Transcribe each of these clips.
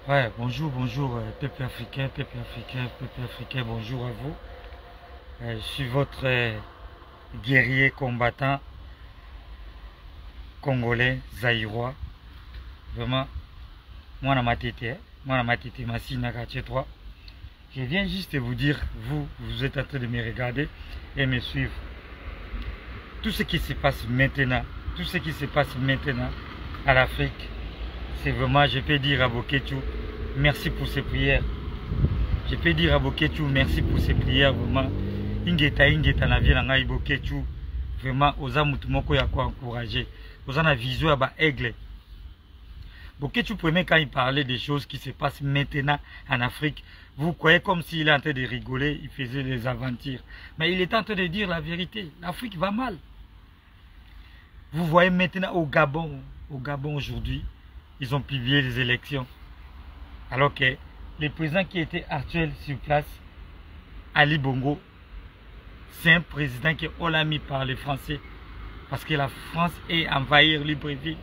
Ouais, bonjour, bonjour, peuple africain, peuple africain, peuple africain, bonjour à vous. Je suis votre guerrier combattant congolais, zaïrois. Vraiment, moi, dans ma tête, moi, dans ma tête, ma sina 3. Je viens juste vous dire, vous êtes en train de me regarder et me suivre. Tout ce qui se passe maintenant, tout ce qui se passe maintenant à l'Afrique, c'est vraiment, je peux dire à Boketu, merci pour ces prières. Je peux dire à Boketu, merci pour ces prières, vraiment. Ingeta na vie na ngai Boketu, vraiment, oza mutu moko ya ko encourager. Oza na vision ya ba aigle. Boketu premier quand il parlait des choses qui se passent maintenant en Afrique, vous croyez comme s'il est en train de rigoler, il faisait des aventures. Mais il est en train de dire la vérité. L'Afrique va mal. Vous voyez maintenant au Gabon aujourd'hui, ils ont publié les élections. Alors que le président qui était actuel sur place, Ali Bongo, c'est un président qui est mis par les Français. Parce que la France est envahir Libreville.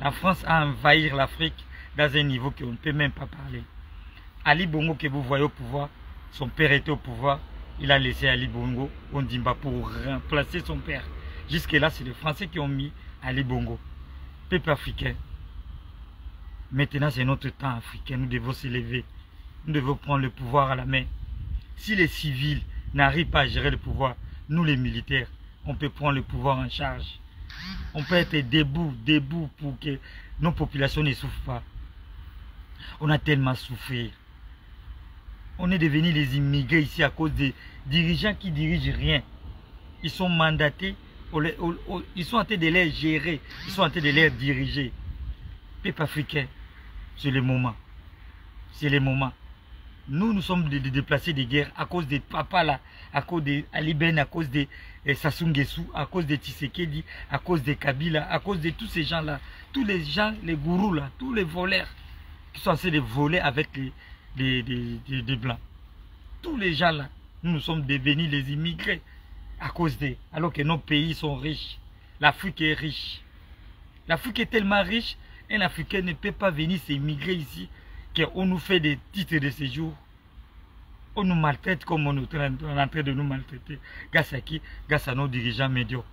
La France a envahi l'Afrique dans un niveau qu'on ne peut même pas parler. Ali Bongo que vous voyez au pouvoir, son père était au pouvoir, il a laissé Ali Bongo Ondimba pour remplacer son père. Jusque là, c'est les Français qui ont mis Ali Bongo. Peuple africain. Maintenant, c'est notre temps africain. Nous devons s'élever. Nous devons prendre le pouvoir à la main. Si les civils n'arrivent pas à gérer le pouvoir, nous les militaires, on peut prendre le pouvoir en charge. On peut être debout pour que nos populations ne souffrent pas. On a tellement souffert. On est devenus les immigrés ici à cause des dirigeants qui dirigent rien. Ils sont mandatés, ils sont en train de les gérer, ils sont en train de les diriger. Peuple africain, c'est le moment. C'est le moment. Nous sommes des déplacés de guerre à cause des papas là, à cause de Ali Ben, à cause de Sassou Nguesso, à cause de Tshisekedi, à cause de Kabila, à cause de tous ces gens là. Tous les gens, les gourous là, tous les voleurs qui sont censés de voler avec les blancs. Tous les gens là, nous sommes devenus les immigrés à cause des... Alors que nos pays sont riches. L'Afrique est riche. L'Afrique est tellement riche, un Africain ne peut pas venir s'immigrer ici, qu'on nous fait des titres de séjour. On nous maltraite comme on est en train de nous maltraiter. Grâce à qui? Grâce à nos dirigeants médiocres.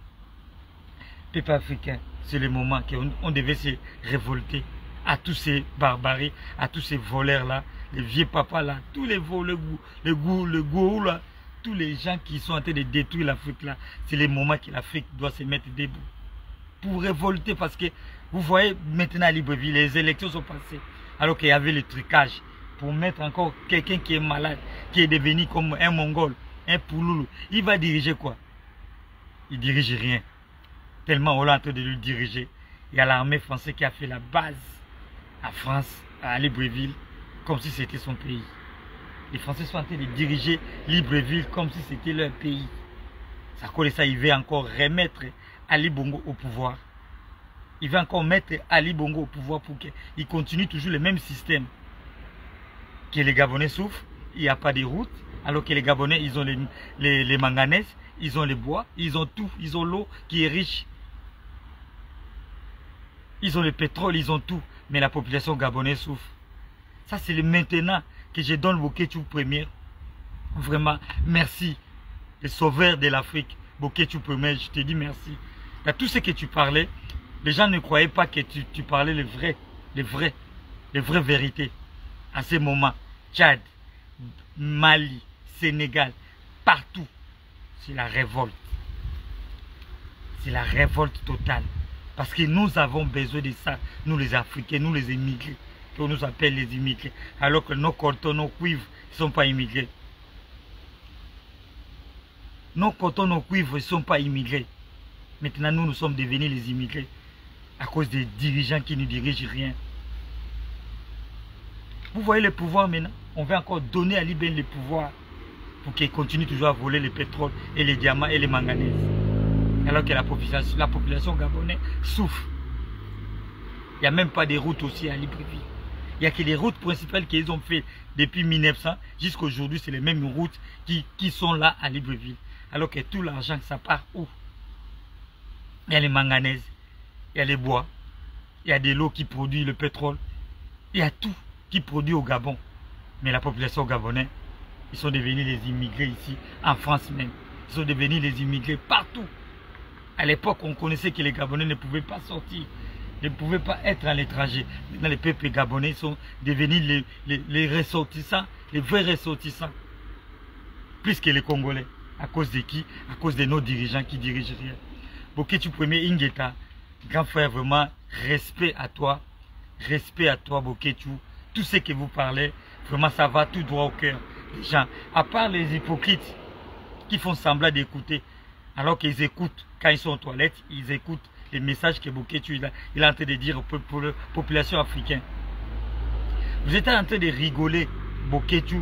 Peuple africain, c'est le moment qu'on devait se révolter à tous ces barbaries, à tous ces voleurs-là, les vieux papas là, tous les voleurs, les gourous là, tous les gens qui sont en train de détruire l'Afrique là. C'est le moment que l'Afrique doit se mettre debout. Pour révolter, parce que vous voyez maintenant à Libreville, les élections sont passées. Alors qu'il y avait le trucage pour mettre encore quelqu'un qui est malade, qui est devenu comme un Mongol, un Pouloulou. Il va diriger quoi? Il dirige rien. Tellement on est en train de le diriger. Il y a l'armée française qui a fait la base à France, à Libreville, comme si c'était son pays. Les Français sont en train de diriger Libreville comme si c'était leur pays. Ça colle ça, il veut encore remettre Ali Bongo au pouvoir. Il va encore mettre Ali Bongo au pouvoir pour qu'il continue toujours le même système. Que les Gabonais souffrent, il n'y a pas de route, alors que les Gabonais, ils ont les manganèses, ils ont les bois, ils ont tout, ils ont l'eau qui est riche. Ils ont le pétrole, ils ont tout, mais la population gabonaise souffre. Ça, c'est le maintenant que je donne Boketu premier. Vraiment, merci, le sauveur de l'Afrique. Boketu premier, je te dis merci. Dans tout ce que tu parlais, les gens ne croyaient pas que tu parlais les vraies vérités. À ce moment, Tchad, Mali, Sénégal, partout, c'est la révolte. C'est la révolte totale. Parce que nous avons besoin de ça, nous les Africains, nous les immigrés, qu'on nous appelle les immigrés. Alors que nos cotons, nos cuivres ne sont pas immigrés. Nos cotons, nos cuivres ne sont pas immigrés. Maintenant, nous sommes devenus les immigrés. À cause des dirigeants qui ne dirigent rien. Vous voyez le pouvoir maintenant. On veut encore donner à l'Iben le pouvoir pour qu'il continue toujours à voler le pétrole et les diamants et les manganèses. Alors que la population gabonaise souffre. Il n'y a même pas de routes aussi à Libreville. Il n'y a que les routes principales qu'ils ont fait depuis 1900 jusqu'à aujourd'hui. C'est les mêmes routes qui sont là à Libreville. Alors que tout l'argent, ça part où? Il y a les manganèses. Il y a les bois, il y a de l'eau qui produit le pétrole, il y a tout qui produit au Gabon. Mais la population gabonaise, ils sont devenus les immigrés ici, en France même. Ils sont devenus les immigrés partout. À l'époque, on connaissait que les Gabonais ne pouvaient pas sortir, ne pouvaient pas être à l'étranger. Maintenant, les peuples gabonais sont devenus les ressortissants, les vrais ressortissants. Plus que les Congolais. À cause de qui? À cause de nos dirigeants qui dirigent rien. Boketu Premier Ingeta, grand frère, vraiment, respect à toi, Boketu. Tout ce que vous parlez, vraiment, ça va tout droit au cœur des gens. À part les hypocrites qui font semblant d'écouter, alors qu'ils écoutent, quand ils sont aux toilettes, ils écoutent les messages que Boketu il est en train de dire pour la population africaine. Vous êtes en train de rigoler, Boketu.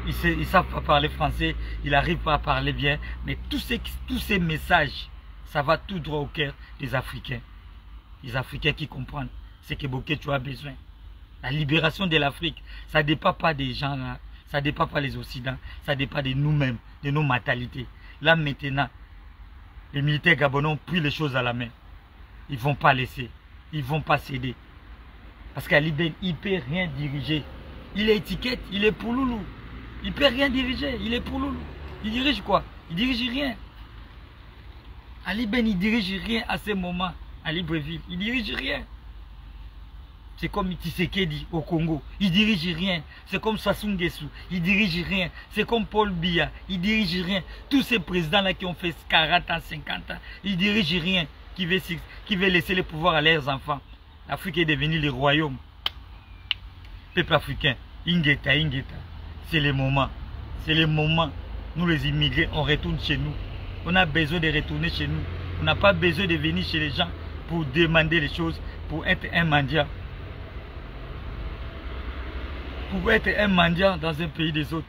Ils ne savent pas parler français, ils n'arrivent pas à parler bien, mais tous ces messages, ça va tout droit au cœur des Africains. Les Africains qui comprennent ce que Boketu a besoin. La libération de l'Afrique, ça ne dépend pas des gens là, ça ne dépend pas des Occidentaux, ça dépend de nous-mêmes, de nos mentalités. Là maintenant, les militaires gabonais ont pris les choses à la main. Ils ne vont pas laisser, ils ne vont pas céder. Parce qu'Ali Ben, il ne peut rien diriger. Il est étiquette, il est pouloulou. Il ne peut rien diriger, il est pouloulou. Il dirige quoi? Il dirige rien. Ali Ben, il dirige rien à ce moment, à Libreville. Il dirige rien. C'est comme Tshisekedi au Congo, il dirige rien. C'est comme Sassou Nguesso, il dirige rien. C'est comme Paul Biya, il dirige rien. Tous ces présidents-là qui ont fait 40 ans, 50 ans, ils dirigent rien. Qui veut laisser le pouvoir à leurs enfants. L'Afrique est devenue le royaume. Peuple africain, Ingeta. C'est le moment. C'est le moment. Nous les immigrés, on retourne chez nous. On a besoin de retourner chez nous. On n'a pas besoin de venir chez les gens pour demander les choses, pour être un mendiant. Pour être un mendiant dans un pays des autres.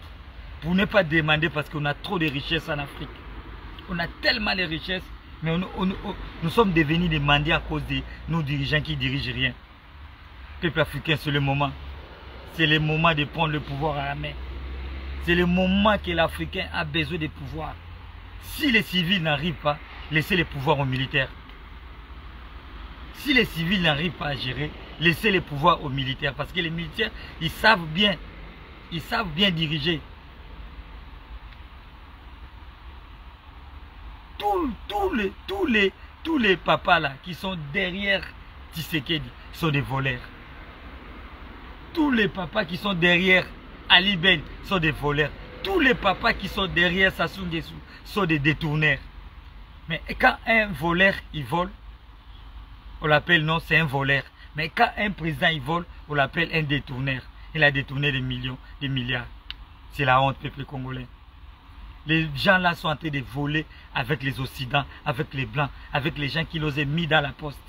Pour ne pas demander parce qu'on a trop de richesses en Afrique. On a tellement de richesses, mais nous sommes devenus des mendiants à cause de nos dirigeants qui ne dirigent rien. Peuple africain, c'est le moment. C'est le moment de prendre le pouvoir à la main. C'est le moment que l'Africain a besoin de pouvoir. Si les civils n'arrivent pas, laissez le pouvoir aux militaires. Si les civils n'arrivent pas à gérer, laissez le pouvoir aux militaires. Parce que les militaires, ils savent bien diriger. Tous les papas là qui sont derrière Tshisekedi sont des voleurs. Tous les papas qui sont derrière Ali Ben sont des voleurs. Tous les papas qui sont derrière Sassou Nguesso sont des détourneurs. Mais quand un voleur il vole, on l'appelle non, c'est un voleur. Mais quand un président il vole, on l'appelle un détourneur. Il a détourné des millions, des milliards. C'est la honte, peuple congolais. Les gens là sont en train de voler avec les Occidentaux, avec les Blancs, avec les gens qui les ont mis dans la poste.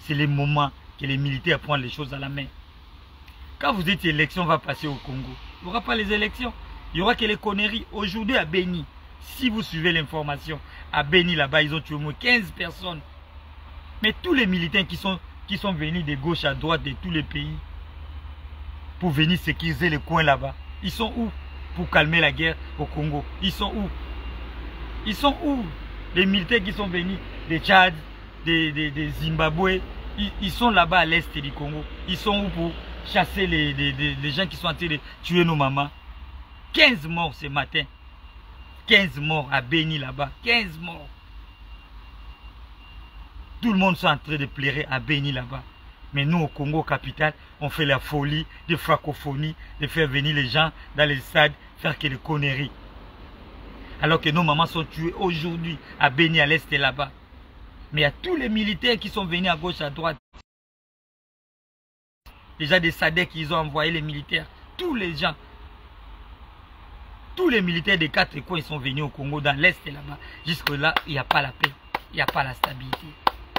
C'est le moment que les militaires prennent les choses à la main. Quand vous dites élection va passer au Congo, il n'y aura pas les élections. Il n'y aura que les conneries. Aujourd'hui à Beni, si vous suivez l'information, à Beni là-bas, ils ont tué au moins 15 personnes. Mais tous les militaires qui sont venus de gauche à droite de tous les pays pour venir sécuriser les coins là-bas, ils sont où pour calmer la guerre au Congo? Ils sont où? Ils sont où? Les militaires qui sont venus de Tchad, de Zimbabwe, ils sont là-bas à l'est du Congo. Ils sont où pour chasser les gens qui sont en train de tuer nos mamans? 15 morts ce matin. 15 morts à Beni là-bas. 15 morts. Tout le monde est en train de pleurer à Beni là-bas. Mais nous au Congo capitale, on fait la folie de francophonie, de faire venir les gens dans les stades, faire que des conneries. Alors que nos mamans sont tuées aujourd'hui à Beni, à l'est et là-bas. Mais il y a tous les militaires qui sont venus à gauche, à droite. Les gens des SADC, ils ont envoyé les militaires. Tous les gens. Tous les militaires des 4 coins, ils sont venus au Congo, dans l'est et là-bas. Jusque là, il n'y a pas la paix. Il n'y a pas la stabilité.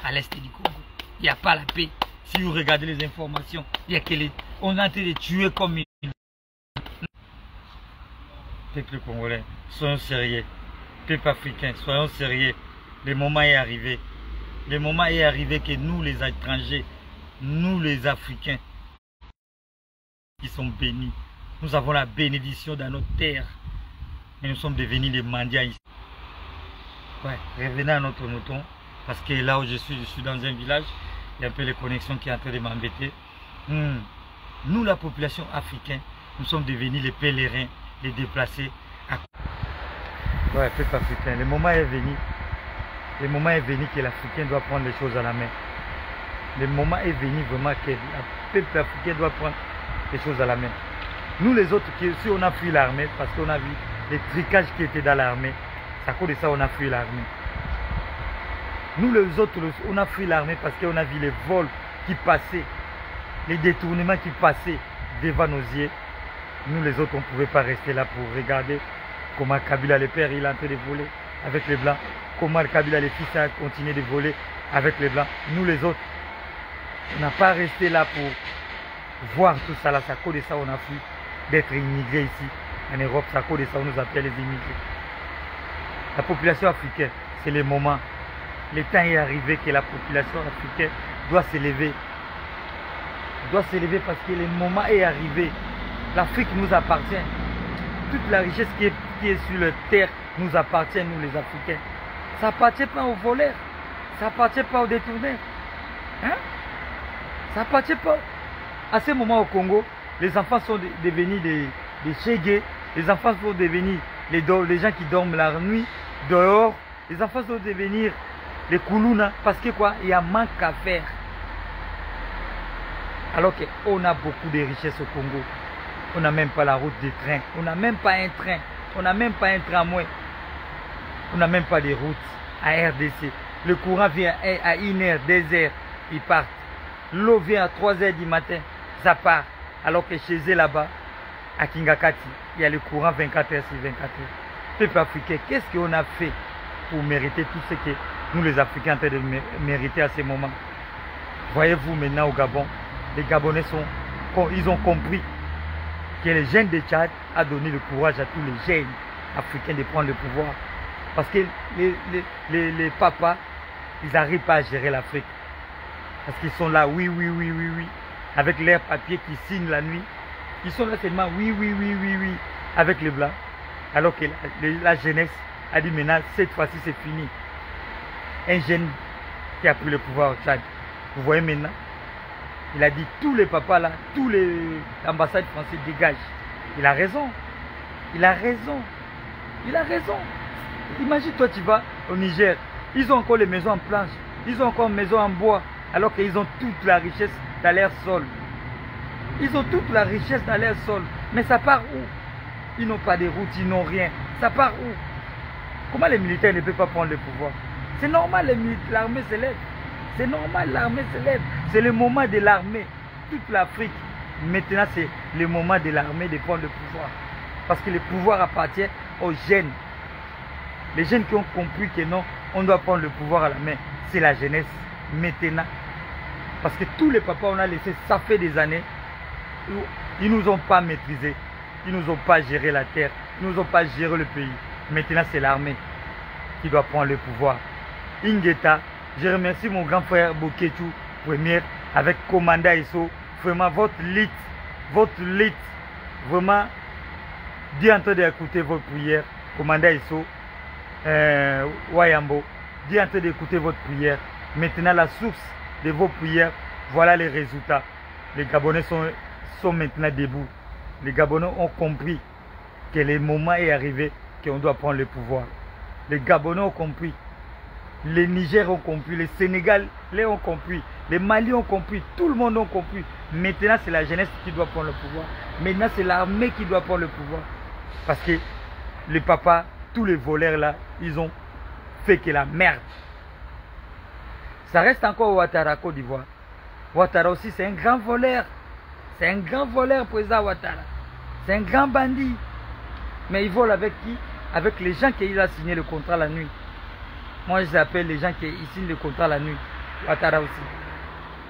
À l'est du Congo. Il n'y a pas la paix. Si vous regardez les informations, il y a que on est en train de tuer comme une... Peuple congolais, soyons sérieux. Peuple africain, soyons sérieux. Le moment est arrivé. Le moment est arrivé que nous les étrangers, nous les Africains, qui sont bénis, nous avons la bénédiction dans notre terre. Et nous sommes devenus des mendiants ici. Ouais, revenez à notre mouton. Parce que là où je suis dans un village. Il y a un peu les connexions qui sont en train de m'embêter. Nous, la population africaine, nous sommes devenus les pèlerins, les déplacés. Ouais, peuple africain, le moment est venu. Le moment est venu que l'Africain doit prendre les choses à la main. Le moment est venu vraiment que le peuple africain doit prendre les choses à la main. Nous les autres, si on a fui l'armée, parce qu'on a vu les tricages qui étaient dans l'armée, c'est à cause de ça qu'on a fui l'armée. Nous les autres, on a fui l'armée parce qu'on a vu les vols qui passaient, les détournements qui passaient devant nos yeux. Nous les autres, on ne pouvait pas rester là pour regarder comment Kabila le père, il est en train de voler avec les Blancs. Comment Kabila le fils a continué de voler avec les Blancs. Nous les autres, on n'a pas resté là pour voir tout ça là. C'est à cause de ça qu'on a fui d'être immigrés ici en Europe. C'est à cause de ça qu'on nous appelle les immigrés. La population africaine, c'est le moment. Le temps est arrivé que la population africaine doit s'élever. Doit s'élever parce que le moment est arrivé. L'Afrique nous appartient. Toute la richesse qui est sur la terre nous appartient, nous les Africains. Ça n'appartient pas aux voleurs. Ça n'appartient pas aux détourneurs. Hein? Ça n'appartient pas. À ce moment au Congo, les enfants sont devenus des chégués. Les enfants sont devenus les gens qui dorment la nuit dehors. Les enfants sont devenus les koulouna. Parce que quoi? Il y a manque à faire. Alors qu'on a beaucoup de richesses au Congo. On n'a même pas la route des trains. On n'a même pas un train. On n'a même pas un tramway. On n'a même pas de route à RDC. Le courant vient à 1h, 2h, ils partent. L'eau vient à 3h du matin, ça part. Alors que chez eux là-bas, à Kingakati, il y a le courant 24h sur 24h. Peuple africain, qu'est-ce qu'on a fait pour mériter tout ce que nous les Africains en train de mériter à ce moment? Voyez-vous maintenant au Gabon, les Gabonais ils ont compris que les jeunes de Tchad a donné le courage à tous les jeunes africains de prendre le pouvoir. Parce que les papas, ils n'arrivent pas à gérer l'Afrique. Parce qu'ils sont là, oui, avec leurs papiers qui signent la nuit. Ils sont là seulement, oui, avec les Blancs. Alors que la jeunesse a dit maintenant, cette fois-ci c'est fini. Un jeune qui a pris le pouvoir au Tchad. Vous voyez maintenant, il a dit tous les papas là, tous les ambassades françaises dégagent. Il a raison. Il a raison. Il a raison. Imagine toi tu vas au Niger, ils ont encore les maisons en planche, ils ont encore les maisons en bois, alors qu'ils ont toute la richesse dans leur sol. Ils ont toute la richesse dans leur sol. Mais ça part où? Ils n'ont pas de route, ils n'ont rien. Ça part où? Comment les militaires ne peuvent pas prendre le pouvoir? C'est normal, l'armée se lève. C'est normal, l'armée se lève. C'est le moment de l'armée. Toute l'Afrique, maintenant c'est le moment de l'armée de prendre le pouvoir. Parce que le pouvoir appartient aux jeunes. Les jeunes qui ont compris que non, on doit prendre le pouvoir à la main. C'est la jeunesse, maintenant. Parce que tous les papas, on a laissé, ça fait des années, ils ne nous ont pas maîtrisés. Ils ne nous ont pas géré la terre. Ils ne nous ont pas géré le pays. Maintenant, c'est l'armée qui doit prendre le pouvoir. Ingeta, je remercie mon grand frère Boketu, premier, avec Commanda Isso. Vraiment, votre lit, vraiment, Dieu est en train d'écouter votre prière. Commanda Isso, Wayambo, Dieu est en train d'écouter votre prière. Maintenant, la source de vos prières, voilà les résultats. Les Gabonais sont maintenant debout. Les Gabonais ont compris que le moment est arrivé, qu'on doit prendre le pouvoir. Les Gabonais ont compris. Les Niger ont compris. Les Sénégalais ont compris. Les Mali ont compris. Tout le monde a compris. Maintenant, c'est la jeunesse qui doit prendre le pouvoir. Maintenant, c'est l'armée qui doit prendre le pouvoir. Parce que les papas, tous les voleurs là, ils ont fait que la merde. Ça reste encore Ouattara, Côte d'Ivoire. Ouattara aussi, c'est un grand voleur. C'est un grand voleur, président Ouattara. C'est un grand bandit. Mais il vole avec qui? Avec les gens qui ont signé le contrat la nuit. Moi, je les appelle les gens qui signent le contrat la nuit. Ouattara aussi.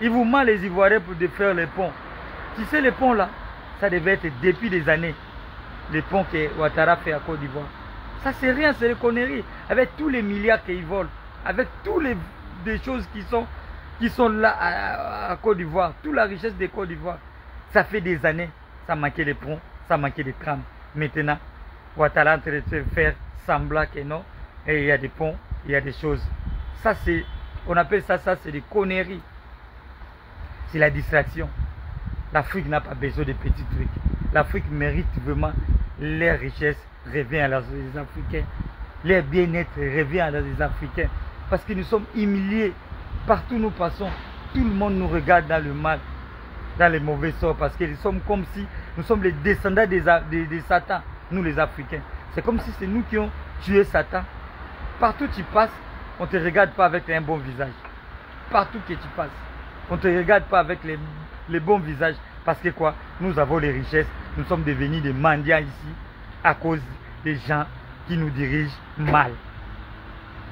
Il vous ment les Ivoiriens pour faire les ponts. Tu sais, les ponts là, ça devait être depuis des années. Les ponts que Ouattara fait à Côte d'Ivoire. Ça, c'est rien, c'est des conneries. Avec tous les milliards qu'ils volent. Avec tous les des choses qui sont là à Côte d'Ivoire. Toute la richesse de Côte d'Ivoire. Ça fait des années. Ça manquait des ponts, ça manquait des trams. Maintenant, Ouattara est en train de faire semblant que non. Et il y a des ponts, il y a des choses. Ça, c'est, on appelle ça c'est des conneries. C'est la distraction. L'Afrique n'a pas besoin de petits trucs. L'Afrique mérite vraiment les richesses, revient à les Africains. Les bien-être revient à les Africains. Parce que nous sommes humiliés. Partout où nous passons, tout le monde nous regarde dans le mal, dans les mauvais sorts. Parce que nous sommes comme si nous sommes les descendants de Satan, nous les Africains. C'est comme si c'est nous qui avons tué Satan. Partout où tu passes, on ne te regarde pas avec un bon visage. Partout que tu passes, on ne te regarde pas avec les bons visages. Parce que quoi? Nous avons les richesses. Nous sommes devenus des mendiants ici à cause des gens qui nous dirigent mal.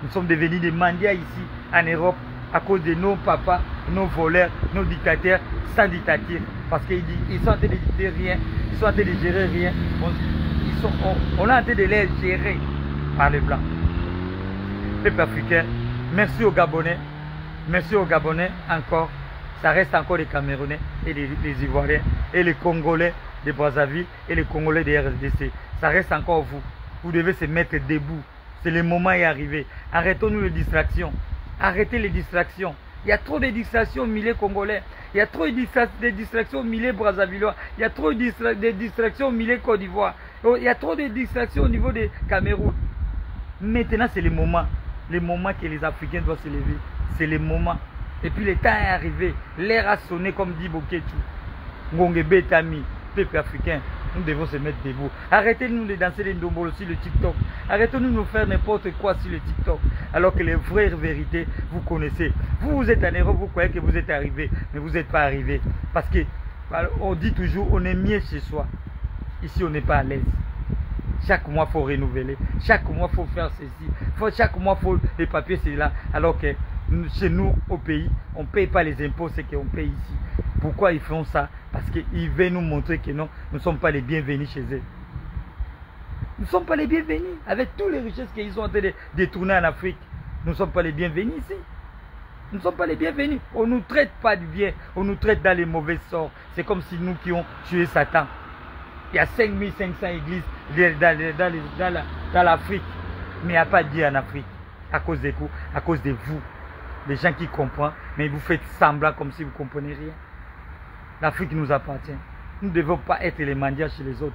Nous sommes devenus des mendiants ici en Europe à cause de nos papas, nos voleurs, nos dictateurs sans dictature. Parce qu'ils sont en train de dire rien, ils sont en train de gérer rien. On est en train de les gérer par les Blancs. Peuple africain, merci aux Gabonais. Merci aux Gabonais encore. Ça reste encore les Camerounais et les Ivoiriens et les Congolais de Brazzaville et les Congolais de RDC. Ça reste encore vous. Vous devez se mettre debout. C'est le moment est arrivé. Arrêtons-nous les distractions. Arrêtez les distractions. Il y a trop de distractions au milieu congolais. Il y a trop de distractions au milieu brazzavillois. Il y a trop de distractions au milieu Côte d'Ivoire. Il y a trop de distractions au niveau de Cameroun. Maintenant, c'est le moment. Le moment que les Africains doivent se lever. C'est le moment. Et puis le temps est arrivé. L'air a sonné comme dit Boketu. Ngongé Betami, peuple africain. Nous devons se mettre debout. Arrêtez-nous de danser les ndombolo sur le TikTok. Arrêtez-nous de nous faire n'importe quoi sur le TikTok. Alors que les vraies vérités, vous connaissez. Vous êtes en Europe, vous croyez que vous êtes arrivé. Mais vous n'êtes pas arrivé. Parce que on dit toujours, on est mieux chez soi. Ici, on n'est pas à l'aise. Chaque mois, il faut renouveler. Chaque mois, il faut faire ceci. Chaque mois, il faut les papiers, c'est là. Alors que chez nous, au pays, on ne paye pas les impôts, c'est qu'on paye ici. Pourquoi ils font ça? Parce qu'ils veulent nous montrer que non, nous ne sommes pas les bienvenus chez eux. Nous ne sommes pas les bienvenus. Avec toutes les richesses qu'ils ont en train de détourner en Afrique, nous ne sommes pas les bienvenus ici. Nous ne sommes pas les bienvenus. On ne nous traite pas du bien, on nous traite dans les mauvais sorts. C'est comme si nous qui avons tué Satan. Il y a 5500 églises dans l'Afrique. Mais il n'y a pas de Dieu en Afrique. À cause de quoi? À cause de vous. Les gens qui comprennent, mais vous faites semblant comme si vous ne comprenez rien. L'Afrique nous appartient. Nous ne devons pas être les mendiants chez les autres.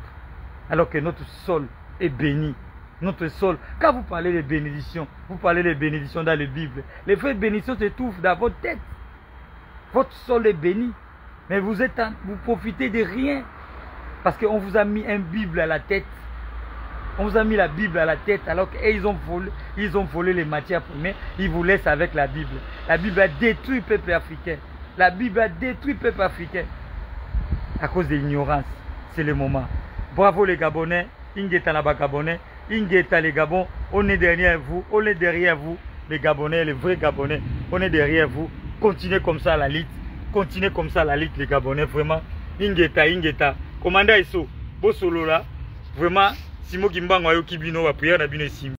Alors que notre sol est béni. Notre sol, quand vous parlez de bénédictions, vous parlez de bénédictions dans la Bible. Les vraies bénédictions se trouvent dans votre tête. Votre sol est béni. Mais vous profitez de rien. Parce qu'on vous a mis une Bible à la tête. On vous a mis la Bible à la tête alors qu'ils ont volé les matières premières. Ils vous laissent avec la Bible. La Bible a détruit le peuple africain. La Bible a détruit le peuple africain. À cause de l'ignorance. C'est le moment. Bravo les Gabonais. Ingeta Naba Gabonais. Ingeta les Gabons. On est derrière vous. On est derrière vous. Les Gabonais, les vrais Gabonais. On est derrière vous. Continuez comme ça la lutte. Continuez comme ça la lutte les Gabonais. Vraiment. Ingeta. Commandant Isso. Beau solo là. Vraiment. Simo Kimbango Ayo Kibino. Prière Nabine Sim.